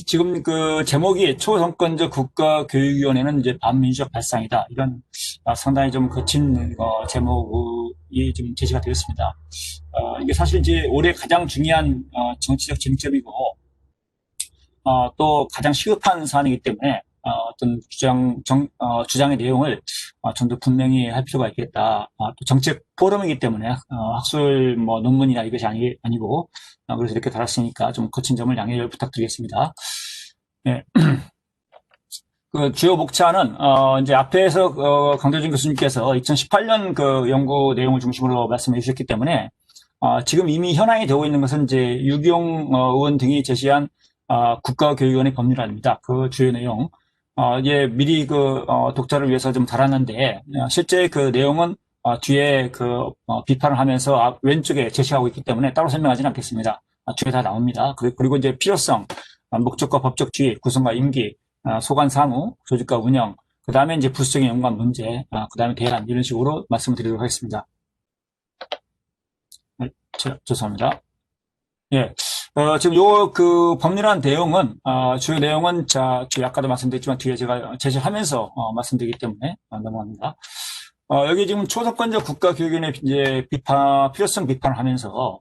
지금 그 제목이 초선권적 국가교육위원회는 이제 반민주적 발상이다. 이런 상당히 좀 거친 제목이 좀 제시가 되었습니다. 이게 사실 이제 올해 가장 중요한 정치적 쟁점이고 또 가장 시급한 사안이기 때문에 어떤 주장의 내용을 좀 더 분명히 할 필요가 있겠다. 또 정책 포럼이기 때문에 학술 뭐 논문이나 이것이 아니고 그래서 이렇게 달았으니까 좀 거친 점을 양해를 부탁드리겠습니다. 네. 그 주요 목차는 이제 앞에서 강도준 교수님께서 2018년 그 연구 내용을 중심으로 말씀해 주셨기 때문에 지금 이미 현황이 되고 있는 것은 이제 유기용 의원 등이 제시한 국가교육원의 법률안입니다. 그 주요 내용 이제 미리 그 독자를 위해서 좀 달았는데 실제 그 내용은 뒤에 그 비판을 하면서 왼쪽에 제시하고 있기 때문에 따로 설명하지는 않겠습니다. 뒤에 다 나옵니다. 그리고 이제 필요성, 목적과 법적 지위, 구성과 임기, 소관 사무, 조직과 운영, 그 다음에 이제 부수적인 연관 문제, 그 다음에 대안 이런 식으로 말씀을 드리도록 하겠습니다. 죄송합니다. 예. 지금 그 법률안 내용은, 주요 내용은, 아까도 말씀드렸지만 뒤에 제가 제시하면서, 말씀드리기 때문에, 넘어갑니다. 여기 지금 초선권적 국가교육위원회 이제 필요성 비판을 하면서,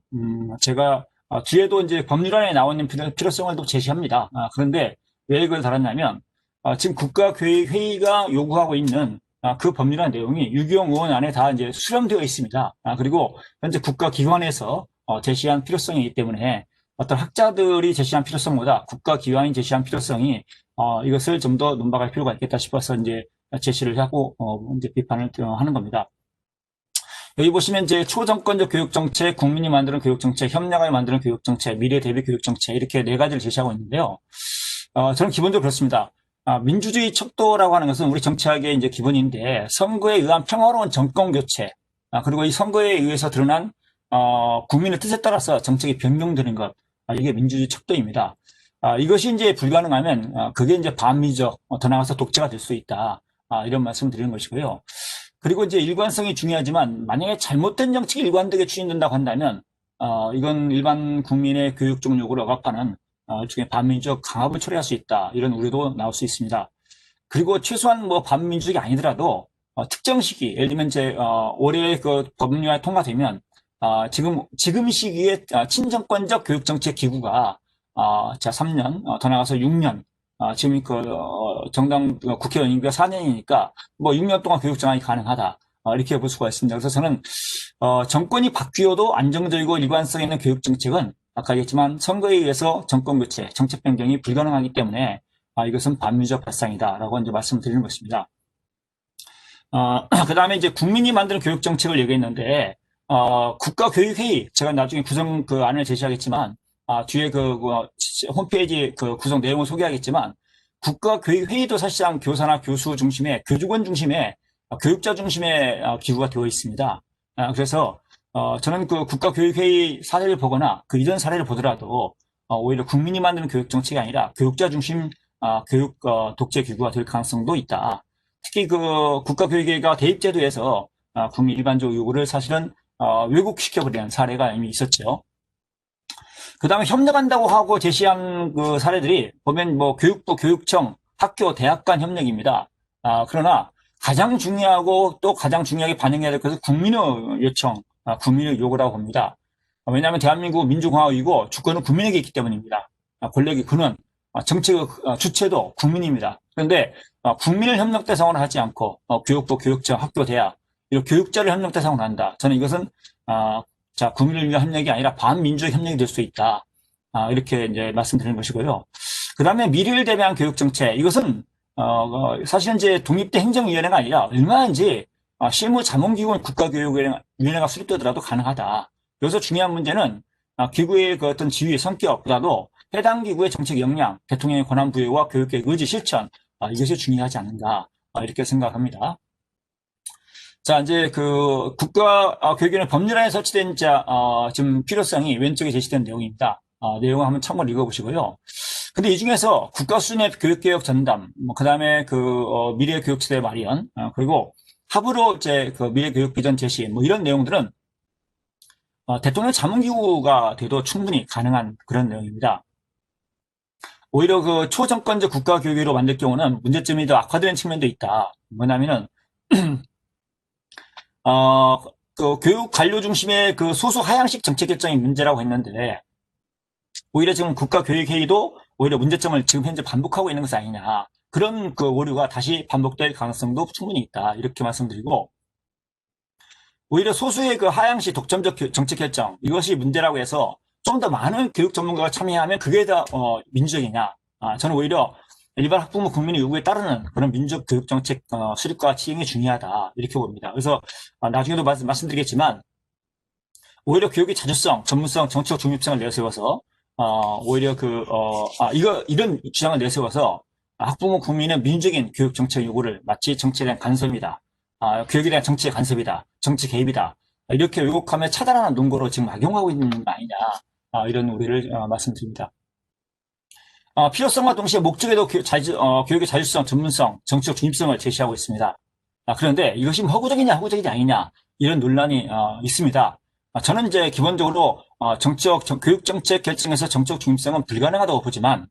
제가, 뒤에도 이제 법률안에 나오는 필요성을 또 제시합니다. 그런데 왜 이걸 달았냐면, 지금 국가교육회의가 요구하고 있는 그 법률안 내용이 유기용 의원 안에 다 이제 수렴되어 있습니다. 그리고 현재 국가기관에서 제시한 필요성이기 때문에 어떤 학자들이 제시한 필요성보다 국가기관이 제시한 필요성이 이것을 좀 더 논박할 필요가 있겠다 싶어서 이제 제시를 하고 이제 비판을 하는 겁니다. 여기 보시면 이제 초정권적 교육정책, 국민이 만드는 교육정책, 협력을 만드는 교육정책, 미래 대비 교육정책 이렇게 네 가지를 제시하고 있는데요. 저는 기본적으로 그렇습니다. 민주주의 척도라고 하는 것은 우리 정치학의 이제 기본인데 선거에 의한 평화로운 정권 교체, 그리고 이 선거에 의해서 드러난 국민의 뜻에 따라서 정책이 변경되는 것, 이게 민주주의 척도입니다. 이것이 이제 불가능하면 그게 이제 반민주적, 더 나아가서 독재가 될 수 있다. 이런 말씀을 드리는 것이고요. 그리고 이제 일관성이 중요하지만 만약에 잘못된 정책이 일관되게 추진된다고 한다면 이건 일반 국민의 교육적 요구를 억압하는 일종의 반민주적 강압을 초래할 수 있다. 이런 우려도 나올 수 있습니다. 그리고 최소한 뭐 반민주적이 아니더라도 특정 시기, 예를 들면 이제 올해 그 법률안이 통과되면 지금 시기에 친정권적 교육정책 기구가 3년, 더 나가서 6년, 지금 그 정당 국회의원 임기가 4년이니까 뭐 6년 동안 교육 장악이 가능하다. 이렇게 볼 수가 있습니다. 그래서 저는 정권이 바뀌어도 안정적이고 일관성 있는 교육 정책은 아까 얘기했지만 선거에 의해서 정권 교체, 정책 변경이 불가능하기 때문에 이것은 반민주적 발상이다라고 이제 말씀드리는 것입니다. 그 다음에 이제 국민이 만드는 교육 정책을 얘기했는데 국가교육회의 제가 나중에 구성 그 안을 제시하겠지만 뒤에 그 홈페이지 그 구성 내용을 소개하겠지만 국가교육회의도 사실상 교사나 교수 중심의 교직원 중심의 교육자 중심의 기구가 되어 있습니다. 그래서 저는 그 국가교육회의 사례를 보거나 그 이전 사례를 보더라도 오히려 국민이 만드는 교육 정책이 아니라 교육자 중심 교육 독재 기구가 될 가능성도 있다. 특히 그 국가교육회의가 대입제도에서 국민 일반적 요구를 사실은 왜곡시켜버리는 사례가 이미 있었죠. 그 다음에 협력한다고 하고 제시한 그 사례들이 보면 뭐 교육부, 교육청, 학교, 대학 간 협력입니다. 그러나 가장 중요하고 또 가장 중요하게 반영해야 될 것은 국민의 요청, 국민의 요구라고 봅니다. 왜냐하면 대한민국 민주공화국이고 주권은 국민에게 있기 때문입니다. 권력의 근원, 정책의 주체도 국민입니다. 그런데 국민을 협력 대상으로 하지 않고 교육부, 교육청, 학교, 대학 이런 교육자를 협력 대상으로 한다. 저는 이것은 국민을 위한 협력이 아니라 반민주적 협력이 될 수 있다. 이렇게 이제 말씀드리는 것이고요. 그 다음에 미래를 대비한 교육정책. 이것은, 사실은 이제 독립된 행정위원회가 아니라 얼마든지 실무 자문기구는 국가교육위원회가 수립되더라도 가능하다. 여기서 중요한 문제는 기구의 그 어떤 지위, 성격보다도 해당 기구의 정책 역량, 대통령의 권한 부여와 교육계획 의지 실천, 이것이 중요하지 않는가. 이렇게 생각합니다. 자, 이제 그 국가교육위원회 법률안에 설치된 지금 필요성이 왼쪽에 제시된 내용입니다. 내용을 한번 참고로 읽어보시고요. 근데 이 중에서 국가 수준의 교육개혁 전담, 그 다음에 미래 교육시대 마련, 그리고 합으로 이제 그 미래 교육 비전 제시, 이런 내용들은 대통령 자문기구가 돼도 충분히 가능한 그런 내용입니다. 오히려 그 초정권적 국가교육으로 만들 경우는 문제점이 더 악화되는 측면도 있다. 뭐냐면은, 그 교육 관료 중심의 그 소수 하향식 정책 결정이 문제라고 했는데, 오히려 지금 국가교육회의도 오히려 문제점을 지금 현재 반복하고 있는 것이 아니냐. 그런 그 오류가 다시 반복될 가능성도 충분히 있다. 이렇게 말씀드리고, 오히려 소수의 그 하향식 독점적 정책 결정, 이것이 문제라고 해서 좀 더 많은 교육 전문가가 참여하면 그게 더 민주적이냐. 저는 오히려 일반 학부모 국민의 요구에 따르는 그런 민족 교육 정책 수립과 시행이 중요하다. 이렇게 봅니다. 그래서 나중에도 말씀드리겠지만 오히려 교육의 자주성, 전문성, 정치적 중립성을 내세워서 오히려 이런 주장을 내세워서 학부모 국민은 민주적인 교육 정책 요구를 마치 정치에 대한 간섭이다. 교육에 대한 정치의 간섭이다. 정치 개입이다. 이렇게 왜곡하며 차단하는 논거로 지금 악용하고 있는 거 아니냐. 이런 우려를 말씀드립니다. 필요성과 동시에 목적에도 교육의 자주성, 전문성, 정치적 중립성을 제시하고 있습니다. 그런데 이것이 허구적이냐, 허구적이냐 아니냐 이런 논란이 있습니다. 저는 이제 기본적으로 교육 정책 결정에서 정책 중립성은 불가능하다고 보지만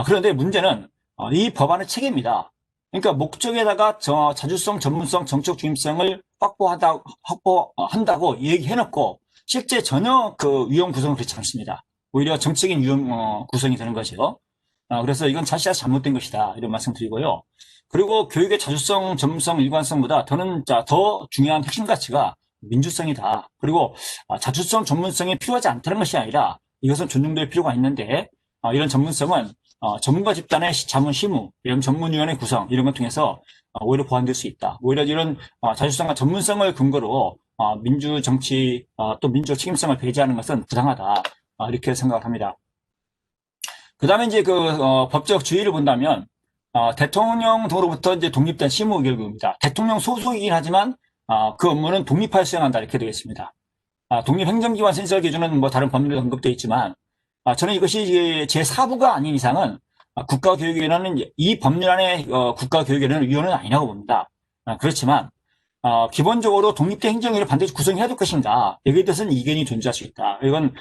그런데 문제는 이 법안의 체계입니다. 그러니까 목적에다가 자주성, 전문성, 정책 중립성을 확보한다고 얘기해놓고 실제 전혀 그 유형 구성은 그렇지 않습니다. 오히려 정책인 유형 구성이 되는 거죠. 그래서 이건 자칫 잘못된 것이다 이런 말씀드리고요. 그리고 교육의 자주성, 전문성, 일관성보다 더 중요한 핵심 가치가 민주성이다. 그리고 자주성, 전문성이 필요하지 않다는 것이 아니라 이것은 존중될 필요가 있는데 이런 전문성은 전문가 집단의 자문 실무, 이런 전문위원회 구성 이런 것 통해서 오히려 보완될 수 있다. 오히려 이런 자주성과 전문성을 근거로 민주 정치 또 민주적 책임성을 배제하는 것은 부당하다. 이렇게 생각을 합니다. 그 다음에 이제 법적 주의를 본다면 대통령 등으로부터 이제 독립된 실무 결국입니다. 대통령 소속이긴 하지만 그 업무는 독립하여 수행한다 이렇게 되어 있습니다. 독립행정기관 신설 기준은 뭐 다른 법률에 언급되어 있지만 저는 이것이 제4부가 아닌 이상은 국가교육위원회는 이 법률 안에 국가교육위원회는 아니라고 봅니다. 그렇지만 기본적으로 독립된 행정위를 반드시 구성해야 될 것인가 여기에 대해서는 이견이 존재할 수 있다. 이건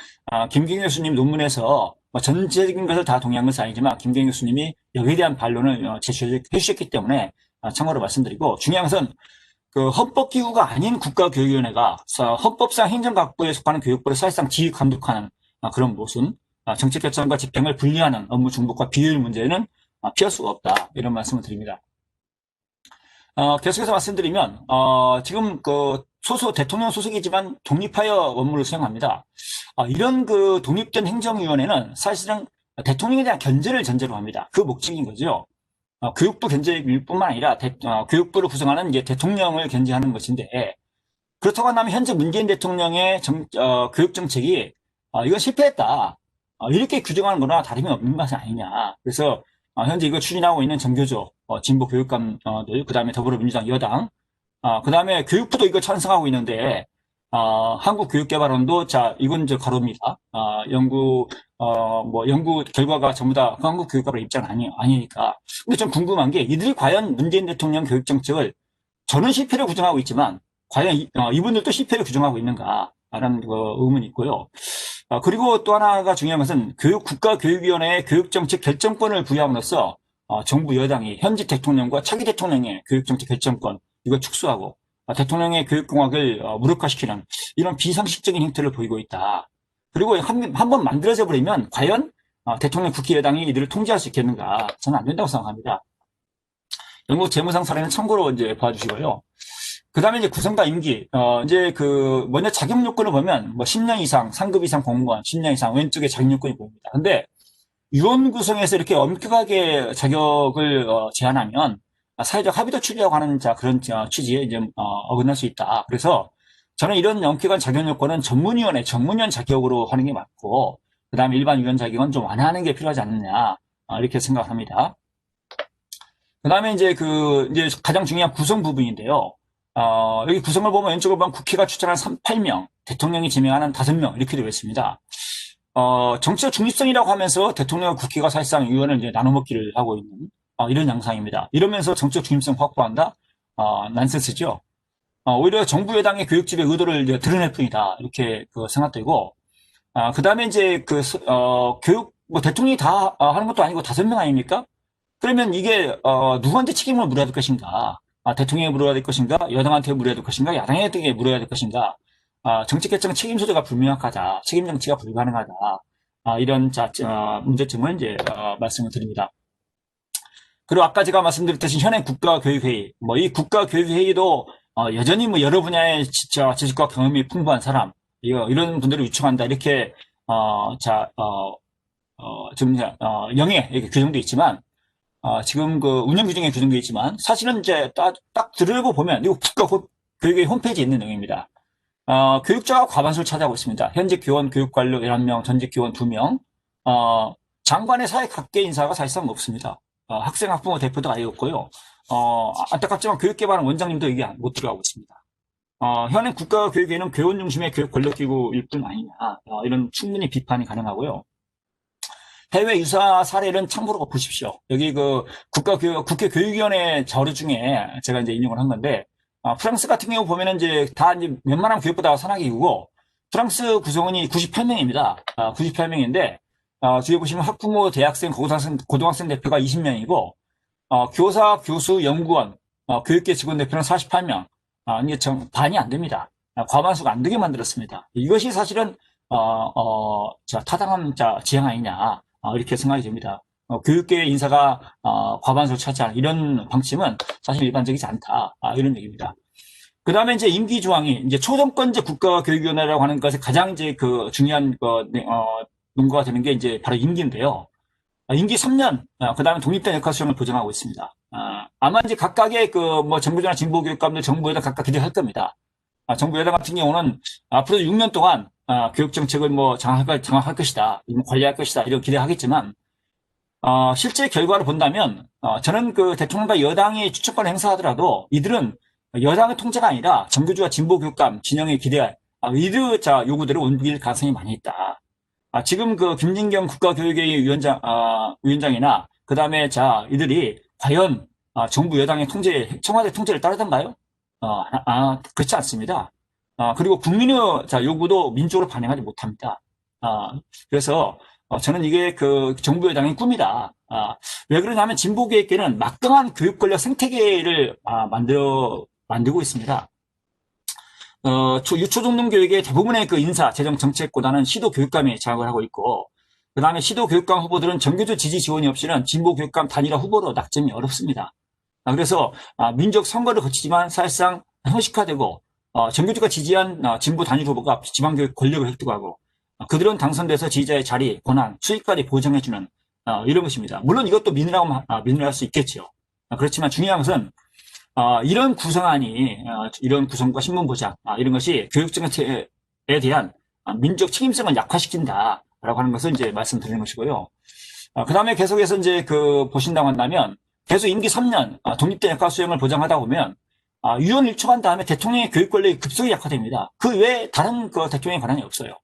김경희 교수님 논문에서 전체적인 것을 다 동의한 것은 아니지만 김경희 교수님이 여기에 대한 반론을 제시해 주셨기 때문에 참고로 말씀드리고 중요한 것은 그 헌법기구가 아닌 국가교육위원회가 헌법상 행정각부에 속하는 교육부를 사실상 지휘 감독하는 그런 모순, 정책 결정과 집행을 분리하는 업무 중복과 비효율 문제는 피할 수가 없다. 이런 말씀을 드립니다. 계속해서 말씀드리면 지금 대통령 소속이지만 독립하여 업무를 수행합니다. 이런 그 독립된 행정위원회는 사실상 대통령에 대한 견제를 전제로 합니다. 그 목적인 거죠. 교육부 견제뿐만 아니라 교육부를 구성하는 이제 대통령을 견제하는 것인데 그렇다고 한다면 현재 문재인 대통령의 교육 정책이 이건 실패했다. 이렇게 규정하는 거나 다름이 없는 것은 아니냐. 그래서 현재 이거 추진하고 있는 정교조 진보 교육감들 그다음에 더불어민주당 여당 그다음에 교육부도 이거 찬성하고 있는데 한국교육개발원도 이건 가로입니다. 연구 결과가 전부 다 한국교육개발 입장은 아니니까. 근데 좀 궁금한 게 이들이 과연 문재인 대통령 교육 정책을 저는 실패를 규정하고 있지만 과연 이분들도 실패를 규정하고 있는가라는 의문이 있고요. 그리고 또 하나가 중요한 것은 국가교육위원회의 교육정책 결정권을 부여함으로써 정부 여당이 현직 대통령과 차기 대통령의 교육정책 결정권 이걸 축소하고 대통령의 교육공학을 무력화시키는 이런 비상식적인 행태를 보이고 있다. 그리고 한번 만들어져 버리면 과연 대통령 국회 여당이 이들을 통제할 수 있겠는가? 저는 안 된다고 생각합니다. 영국 재무상 사례는 참고로 이제 봐주시고요. 그 다음에 이제 구성과 임기, 먼저 자격 요건을 보면, 10년 이상, 상급 이상 공무원, 10년 이상, 왼쪽에 자격 요건이 보입니다. 근데, 유원 구성에서 이렇게 엄격하게 자격을 제한하면, 사회적 합의도 추구하고 하는 그런 취지에 이제, 어긋날 수 있다. 그래서, 저는 이런 엄격한 자격 요건은 전문위원 자격으로 하는 게 맞고, 그 다음에 일반 위원 자격은 좀 완화하는 게 필요하지 않느냐, 이렇게 생각합니다. 그 다음에 이제 가장 중요한 구성 부분인데요. 여기 구성을 보면 왼쪽을 보면 국회가 추천한 8명, 대통령이 지명하는 5명 이렇게 되어 있습니다. 정치적 중립성이라고 하면서 대통령과 국회가 사실상 의원을 이제 나눠먹기를 하고 있는 이런 양상입니다. 이러면서 정치적 중립성 확보한다? 난센스죠. 오히려 정부 여당의 교육집의 의도를 이제 드러낼 뿐이다 이렇게 생각되고 그 다음에 이제 교육 뭐 대통령이 다 하는 것도 아니고 5명 아닙니까? 그러면 이게 누구한테 책임을 물어야 될 것인가? 대통령에 물어야 될 것인가? 여당한테 물어야 될 것인가? 야당에게 물어야 될 것인가? 정책결정 책임 소재가 불명확하다. 책임 정치가 불가능하다. 이런 문제점을 이제 말씀을 드립니다. 그리고 아까 제가 말씀드렸듯이 현행 국가교육회의, 뭐 이 국가교육회의도 여전히 뭐 여러 분야의 지식과 경험이 풍부한 사람, 이런 분들을 요청한다. 이렇게 지금 영예 이렇게 규정도 있지만 지금 그 운영 규정에 규정되어 있지만 사실은 이제 딱 들으고 보면 이거 국가교육회의 홈페이지에 있는 내용입니다. 교육자가 과반수를 차지하고 있습니다. 현직 교원 교육관료 11명, 전직 교원 2명, 장관의 사회각계 인사가 사실상 없습니다. 학생, 학부모 대표도 아예 없고요. 안타깝지만 교육개발은 원장님도 이게 못 들어가고 있습니다. 현행 국가교육회의는 교원 중심의 교육 권력기구일 뿐 아니냐, 이런 충분히 비판이 가능하고요. 해외 유사 사례는 참고로 보십시오. 여기 그 국회 교육위원회 자료 중에 제가 이제 인용을 한 건데, 프랑스 같은 경우 보면은 이제 웬만한 교육보다 산하기구고, 프랑스 구성원이 98명입니다. 98명인데, 뒤에 보시면 학부모, 대학생, 고등학생 대표가 20명이고, 교사, 교수, 연구원, 교육계 직원 대표는 48명. 이게 반이 안 됩니다. 과반수가 안 되게 만들었습니다. 이것이 사실은, 타당한 지향 아니냐. 이렇게 생각이 됩니다. 교육계 인사가 과반수를 차지하는 이런 방침은 사실 일반적이지 않다. 이런 얘기입니다. 그 다음에 이제 임기 조항이 이제 초정권제 국가교육위원회라고 하는 것에 가장 이제 그 중요한 논거가 되는 게 이제 바로 임기인데요. 임기 3년, 그 다음에 독립된 역할 수행을 보장하고 있습니다. 아마 이제 각각의 뭐 정부조나 진보교육감들 정부 여당 각각 기대할 겁니다. 정부 여당 같은 경우는 앞으로 6년 동안 교육정책을 뭐 장악할 것이다, 관리할 것이다, 이런 기대하겠지만, 실제 결과를 본다면, 저는 그 대통령과 여당이 주권을 행사하더라도 이들은 여당의 통제가 아니라 정교조와 진보교육감 진영에 기대할 이들 요구대로 움직일 가능성이 많이 있다. 지금 그 김진경 국가교육회의 위원장이나 그 다음에 이들이 과연 정부 여당의 청와대 통제를 따르던가요? 그렇지 않습니다. 그리고 국민의 요구도 민주적으로 반영하지 못합니다. 그래서 저는 이게 그 정부 여당의 꿈이다. 왜 그러냐면 진보계획계는 막강한 교육 권력 생태계를 만들고 있습니다. 유초중등 교육의 대부분의 그 인사, 재정 정책보다는 시도 교육감이 장악을 하고 있고, 그 다음에 시도 교육감 후보들은 정교조 지지 지원이 없이는 진보 교육감 단일화 후보로 낙점이 어렵습니다. 그래서 민족 선거를 거치지만 사실상 형식화되고, 정교조가 지지한 진보 단일 후보가 지방교육 권력을 획득하고, 그들은 당선돼서 지지자의 자리, 권한, 수익까지 보장해주는 이런 것입니다. 물론 이것도 민의할 수 있겠지요. 그렇지만 중요한 것은 이런 구성안이 이런 구성과 신문 보장 이런 것이 교육정책에 대한 민족 책임성을 약화시킨다라고 하는 것을 이제 말씀드리는 것이고요. 그 다음에 계속해서 이제 보신다고 한다면 계속 임기 3년 독립된 역할 수행을 보장하다 보면 유언 일초한 다음에 대통령의 교육 권력이 급속히 약화됩니다. 그 외에 다른 대통령의 권한이 없어요.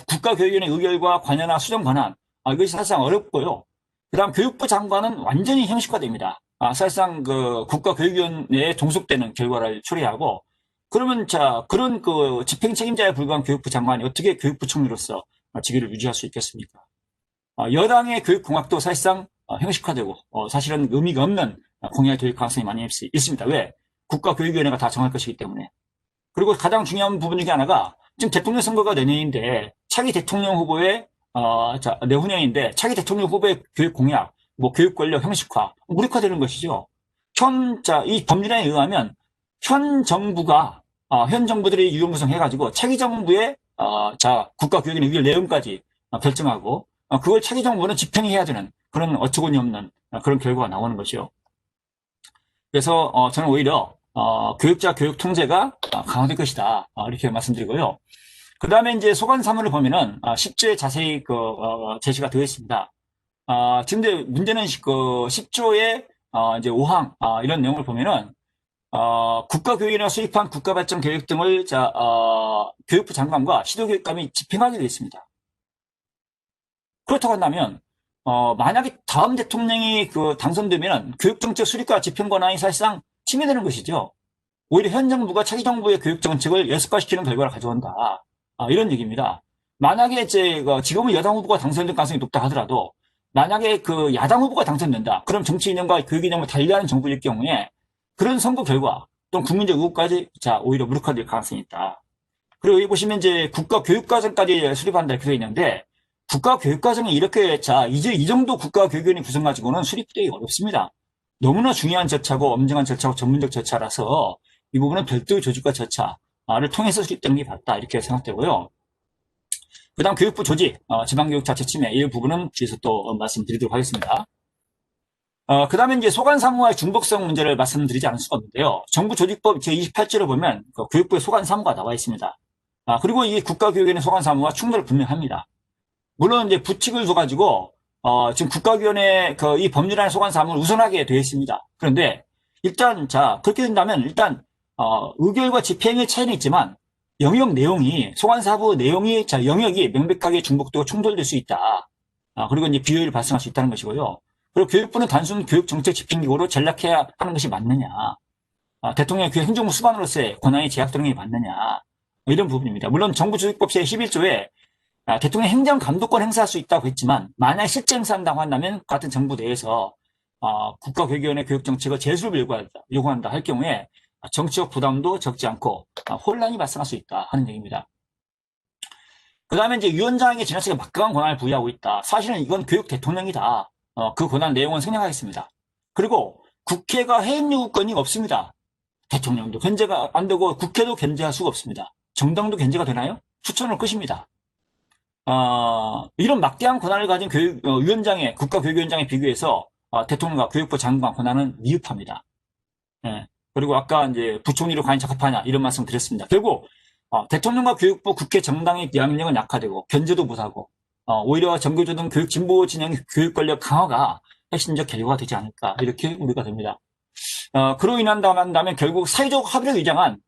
국가교육위원회 의결과 관여나 수정 권한 이것이 사실상 어렵고요. 그 다음 교육부 장관은 완전히 형식화됩니다. 사실상 국가교육위원회에 종속되는 결과를 초래하고, 그러면 그런 집행 책임자에 불과한 교육부 장관이 어떻게 교육부 총리로서 직위를 유지할 수 있겠습니까? 여당의 교육공학도 사실상 형식화되고, 사실은 의미가 없는 공약이 될 가능성이 많이 있습니다. 왜? 국가교육위원회가 다 정할 것이기 때문에. 그리고 가장 중요한 부분 중에 하나가 지금 대통령 선거가 내년인데 차기 대통령 후보의 내후년인데 차기 대통령 후보의 교육 공약, 뭐 교육 권력 형식화, 무력화되는 것이죠. 이 법률안에 의하면 현 정부들이 유형 구성해가지고 차기 정부의 국가교육위원회 의결 내용까지 결정하고 그걸 차기 정부는 집행해야 되는 그런 어처구니 없는 그런 결과가 나오는 것이요. 그래서 저는 오히려 교육자 교육 통제가 강화될 것이다 이렇게 말씀드리고요. 그 다음에 이제 소관 사무를 보면은 10조에 자세히 제시가 되어 있습니다. 지금 문제는 10조의 이제 5항 이런 내용을 보면은 국가교육이나 수립한 국가발전 계획 등을 교육부 장관과 시도교육감이 집행하게 되어 있습니다. 그렇다고 한다면 만약에 다음 대통령이 당선되면 교육정책 수립과 집행 권한이 사실상 침해되는 것이죠. 오히려 현 정부가 차기 정부의 교육정책을 예습화시키는 결과를 가져온다. 이런 얘기입니다. 만약에 이제 지금은 여당 후보가 당선될 가능성이 높다 하더라도 만약에 그 야당 후보가 당선된다. 그럼 정치 이념과 교육 이념을 달리하는 정부일 경우에 그런 선거 결과 또는 국민적 의혹까지 자 오히려 무력화될 가능성이 있다. 그리고 여기 보시면 이제 국가교육과정까지 수립한다 이렇게 되어 있는데 국가교육과정이 이렇게 자 이제 이 정도 국가교육위원회 구성 가지고는 수립되기 어렵습니다. 너무나 중요한 절차고 엄정한 절차고 전문적 절차라서 이 부분은 별도의 조직과 절차를 통해서 수립되는 게 맞다 이렇게 생각되고요. 그 다음 교육부 조직, 지방교육 자체 침해 이 부분은 뒤에서 또 말씀드리도록 하겠습니다. 그 다음에 이제 소관사무와의 중복성 문제를 말씀드리지 않을 수가 없는데요. 정부 조직법 제28조를 보면 그 교육부의 소관사무가 나와 있습니다. 그리고 이 국가교육위원회 소관사무와 충돌을 분명합니다. 물론 이제 부칙을 둬가지고 지금 국가위원회 이 법률안의 소관사무를 우선하게 되어 있습니다. 그런데 일단 자 그렇게 된다면 일단 의결과 집행의 차이는 있지만 영역 내용이 소관사무 내용이 자 영역이 명백하게 중복되고 충돌될 수 있다. 그리고 이제 비효율이 발생할 수 있다는 것이고요. 그리고 교육부는 단순 교육정책 집행기구로 전락해야 하는 것이 맞느냐. 대통령의 그 행정부 수반으로서의 권한이 제약되는 게 맞느냐. 이런 부분입니다. 물론 정부조직법 제11조에 대통령 행정감독권 행사할 수 있다고 했지만 만약 실제 행사한다고 한다면 같은 정부 내에서 국가교육위원회 교육정책을 재수립을 요구한다 할 경우에 정치적 부담도 적지 않고 혼란이 발생할 수 있다 하는 얘기입니다. 그 다음에 이제 위원장에게 지나치게 막강한 권한을 부여하고 있다. 사실은 이건 교육 대통령이다. 그 권한 내용은 생략하겠습니다. 그리고 국회가 해임 요구권이 없습니다. 대통령도 견제가 안 되고 국회도 견제할 수가 없습니다. 정당도 견제가 되나요? 추천을 끝입니다. 이런 막대한 권한을 가진 위원장의 국가교육위원장에 비교해서 대통령과 교육부 장관 권한은 미흡합니다. 예. 그리고 아까 이제 부총리로 과연 적합하냐 이런 말씀 드렸습니다. 결국 대통령과 교육부, 국회 정당의 영향력은 약화되고 견제도 못하고 오히려 정교조 등 교육 진보 진영 교육 권력 강화가 핵심적 결과가 되지 않을까 이렇게 우려가 됩니다. 그로 인한다면 결국 사회적 합의를 위장한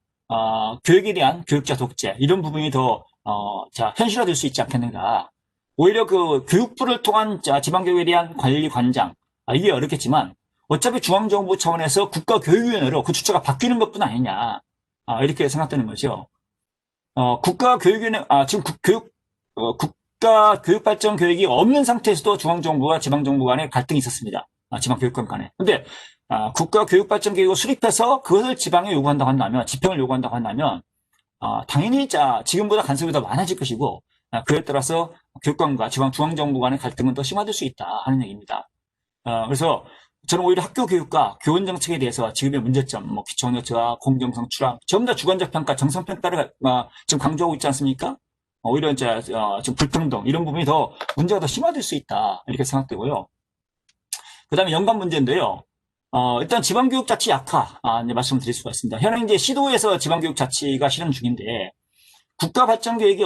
교육에 대한 교육자 독재 이런 부분이 더 현실화될 수 있지 않겠는가. 오히려 그 교육부를 통한 지방교육에 대한 관리 관장 이게 어렵겠지만 어차피 중앙정부 차원에서 국가교육위원회로 그 주체가 바뀌는 것뿐 아니냐 이렇게 생각되는 거죠. 국가교육위원회 지금 국가교육발전계획이 없는 상태에서도 중앙정부와 지방정부 간에 갈등이 있었습니다. 지방교육권 간에. 근데 국가교육발전계획을 수립해서 그것을 지방에 요구한다고 한다면 집행을 요구한다고 한다면 당연히 지금보다 간섭이 더 많아질 것이고 그에 따라서 교육권과 중앙정부 간의 갈등은 더 심화될 수 있다 하는 얘기입니다. 그래서 저는 오히려 학교 교육과 교원 정책에 대해서 지금의 문제점, 기초학력제와 공정성 추락, 전부 다 주관적 평가, 정성 평가를 지금 강조하고 있지 않습니까? 오히려 이제 지금 불평등 이런 부분이 더 문제가 더 심화될 수 있다 이렇게 생각되고요. 그다음에 연관 문제인데요. 일단 지방교육 자치 약화 이제 말씀드릴 수가 있습니다. 현행 이제 시도에서 지방교육 자치가 실현 중인데 국가발전계획이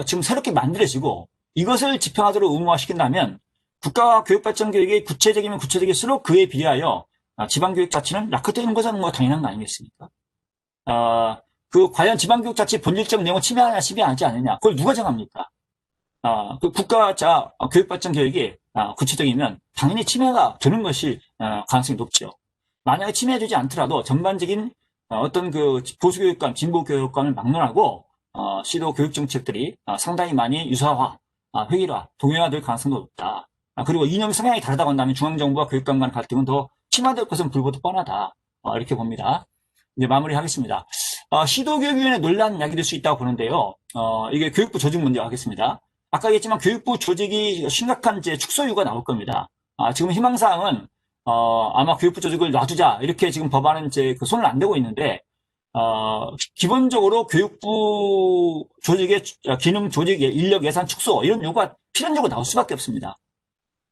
지금 새롭게 만들어지고 이것을 집행하도록 의무화시킨다면 국가교육발전계획이 구체적이면 구체적일수록 그에 비하여 지방교육 자치는 약화되는 것은 당연한 거 아니겠습니까? 과연 지방교육 자치 본질적 내용을 침해하냐, 침해하지 않느냐, 그걸 누가 정합니까? 그 교육발전계획이 구체적이면 당연히 침해가 되는 것이 가능성이 높죠. 만약에 침해되지 않더라도 전반적인 어떤 그 보수교육감, 진보교육감을 막론하고 시도 교육정책들이 상당히 많이 유사화, 획일화, 동일화될 가능성도 높다. 그리고 이념 성향이 다르다고 한다면 중앙정부와 교육감 간 갈등은 더 심화될 것은 불보듯 뻔하다. 이렇게 봅니다. 이제 마무리하겠습니다. 시도교육위원회 논란 야기될 수 있다고 보는데요. 이게 교육부 조직 문제 하겠습니다. 아까 얘기했지만 교육부 조직이 심각한 축소 이유가 나올 겁니다. 지금 희망사항은 아마 교육부 조직을 놔두자 이렇게 지금 법안은 그 손을 안 대고 있는데 기본적으로 교육부 조직의 기능 조직 인력 예산 축소 이런 요구가 필연적으로 나올 수밖에 없습니다.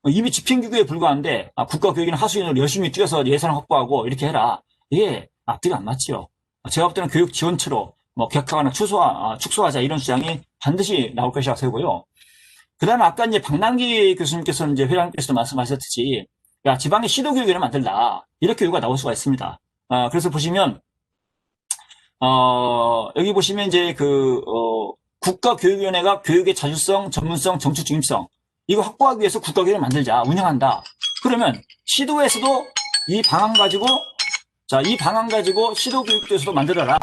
이미 집행기구에 불과한데 국가교육위원회 하수인으로 열심히 뛰어서 예산을 확보하고 이렇게 해라. 이게 앞뒤가 안 맞죠. 제가 볼 때는 교육 지원처로 격하거나 축소하자 이런 주장이 반드시 나올 것이라고 세우고요. 그 다음에 아까 이제 박남기 교수님께서는 이제 회장님께서도 말씀하셨듯이 지방에 시도교육위원회 만들라 이렇게 요구가 나올 수가 있습니다. 그래서 보시면 여기 보시면 이제 국가교육위원회가 교육의 자주성, 전문성, 정치 중립성 이거 확보하기 위해서 국가교육을 만들자, 운영한다. 그러면 시도에서도 이 방안 가지고 시도교육부에서도 만들어라.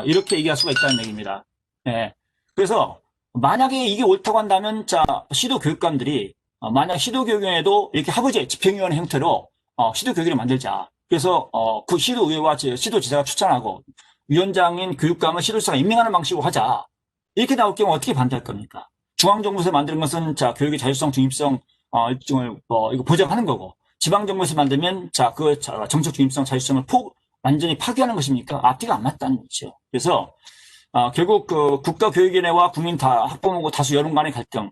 이렇게 얘기할 수가 있다는 얘기입니다. 예. 그래서 만약에 이게 옳다고 한다면, 자, 시도교육감들이, 만약 시도교육위원회도 이렇게 학우제 집행위원회 형태로, 시도교육위를 만들자. 그래서, 그 시도의회와 시도지사가 추천하고, 위원장인 교육감은 시도지사가 임명하는 방식으로 하자. 이렇게 나올 경우 어떻게 반대할 겁니까? 중앙정부에서 만드는 것은, 자, 교육의 자율성, 중립성, 일종을, 이거 보장하는 거고, 지방정부에서 만들면, 자, 정책 중립성, 자율성을 완전히 파괴하는 것입니까? 앞뒤가 안 맞다는 거죠. 그래서, 결국 그 국가교육위원회와 국민 학부모고 다수 여론 간의 갈등,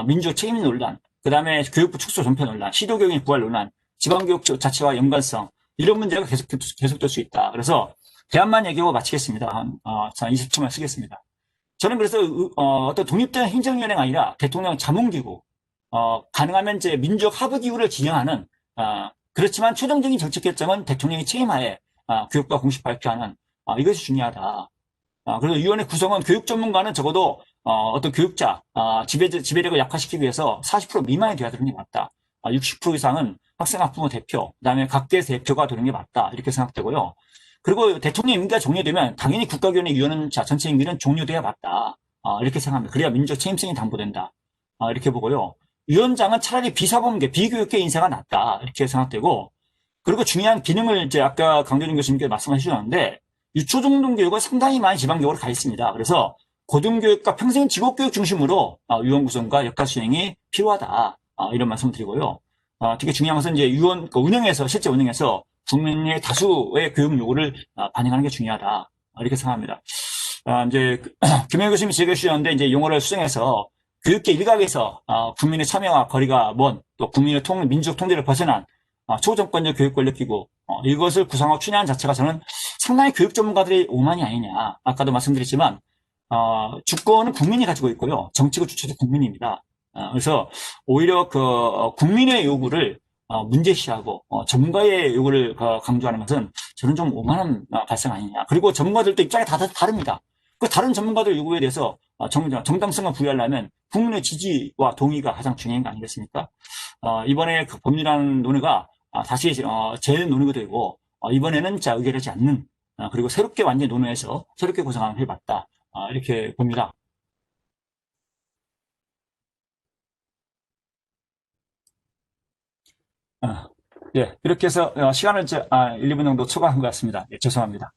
민족 책임 논란, 그 다음에 교육부 축소 전폐 논란, 시도교육의 부활 논란, 지방교육 자체와 연관성, 이런 문제가 계속될 수 있다. 그래서 대안만 얘기하고 마치겠습니다. 한 20초만 쓰겠습니다. 저는 그래서 어떤 독립된 행정위원회가 아니라 대통령 자문기구, 가능하면 이제 민족 하부기구를 지정하는, 그렇지만 최종적인 정책 결정은 대통령이 책임하에 교육부가 공식 발표하는, 이것이 중요하다. 그래서 위원회 구성은 교육 전문가는 적어도 어떤 교육자 지배력을 약화시키기 위해서 40% 미만이 돼야 되는 게 맞다. 60% 이상은 학생 학부모 대표, 그다음에 각계 대표가 되는 게 맞다. 이렇게 생각되고요. 그리고 대통령 임기가 종료되면 당연히 국가교육위원회 위원은 전체 임기는 종료돼야 맞다. 이렇게 생각합니다. 그래야 민족 책임성이 담보된다. 이렇게 보고요. 위원장은 차라리 비사범계, 비교육계 인사가 낫다. 이렇게 생각되고, 그리고 중요한 기능을 이제 아까 강대중 교수님께서 말씀해 주셨는데, 유초중등교육은 상당히 많이 지방교육으로 가 있습니다. 그래서 고등교육과 평생 직업교육 중심으로 유원 구성과 역할 수행이 필요하다. 이런 말씀을 드리고요. 되게 중요한 것은 이제 유원 운영에서 실제 운영에서 국민의 다수의 교육 요구를 반영하는 게 중요하다. 이렇게 생각합니다. 이제 김영일 교수님이 제기해 주셨는데 이제 용어를 수정해서 교육계 일각에서 국민의 참여와 거리가 먼 또 국민의 민족 통제를 벗어난 초정권적 교육 권력기구 이것을 구성하고 추진하는 자체가 저는 상당히 교육 전문가들의 오만이 아니냐. 아까도 말씀드렸지만 주권은 국민이 가지고 있고요. 정책의 주체도 국민입니다. 그래서 오히려 그 국민의 요구를 문제시하고 전문가의 요구를 강조하는 것은 저는 좀 오만한 발상 아니냐. 그리고 전문가들도 입장이 다 다릅니다. 그 다른 전문가들 요구에 대해서 정당성을 부여하려면 국민의 지지와 동의가 가장 중요한 거 아니겠습니까? 이번에 그 법률안 논의가 다시 재논의가 되고 이번에는 자 의결하지 않는 그리고 새롭게 완전히 논의해서 새롭게 구성하는 해봤다. 이렇게 봅니다. 예, 이렇게 해서 시간을 1, 2분 정도 초과한 것 같습니다. 예, 죄송합니다.